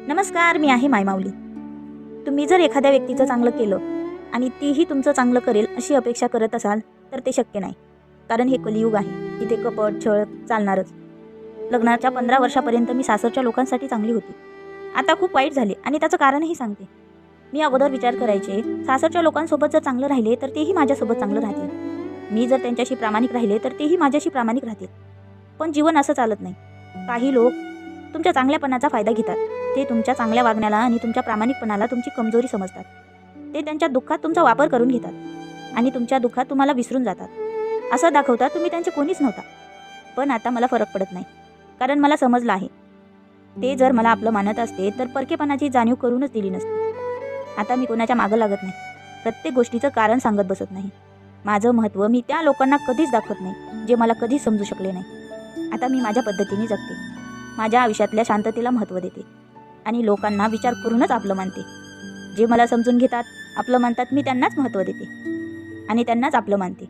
नमस्कार, मी आहे मायमाऊली. तुम्ही जर एखाद्या व्यक्तीचं चांगलं केलं आणि तीही तुमचं चांगलं करेल अशी अपेक्षा करत असाल तर ते शक्य नाही. कारण हे कलियुग आहे. इथे कपट, छळ चालणारच. लग्नाच्या 15 वर्षापर्यंत मी सासरच्या लोकांसाठी चांगली होती. आता खूप वाईट झाले आणि त्याचं कारणही सांगते. मी अगोदर विचार करायचे, सासरच्या लोकांसोबत जर चांगलं राहिले तर तेही माझ्यासोबत चांगलं राहतील. मी जर त्यांच्याशी प्रामाणिक राहिले तर तेही माझ्याशी प्रामाणिक राहतील. पण जीवन असं चालत नाही. काही लोक तुमच्या चांगल्यापणाचा फायदा घेतात. ते तुमच्या चांगल्या वागण्याला आणि तुमच्या प्रामाणिकपणाला तुमची कमजोरी समजतात. ते त्यांच्या दुःखात तुमचा वापर करून घेतात आणि तुमच्या दुःखात तुम्हाला विसरून जातात. असं दाखवतात तुम्ही त्यांचे कोणीच नव्हता. पण आता मला फरक पडत नाही, कारण मला समजलं आहे, ते जर मला आपलं मानत असते तर परकेपणाची जाणीव करूनच दिली नसती. आता मी कोणाच्या मागं लागत नाही. प्रत्येक गोष्टीचं कारण सांगत बसत नाही. माझं महत्त्व मी त्या लोकांना कधीच दाखवत नाही जे मला कधीच समजू शकले नाही. आता मी माझ्या पद्धतीने जगते. माझ्या आयुष्यातल्या शांततेला महत्त्व देते आणि लोकांना विचार करूनच आपलं मानते. जे मला समजून घेतात, आपलं मानतात, मी त्यांनाच महत्त्व देते आणि त्यांनाच आपलं मानते.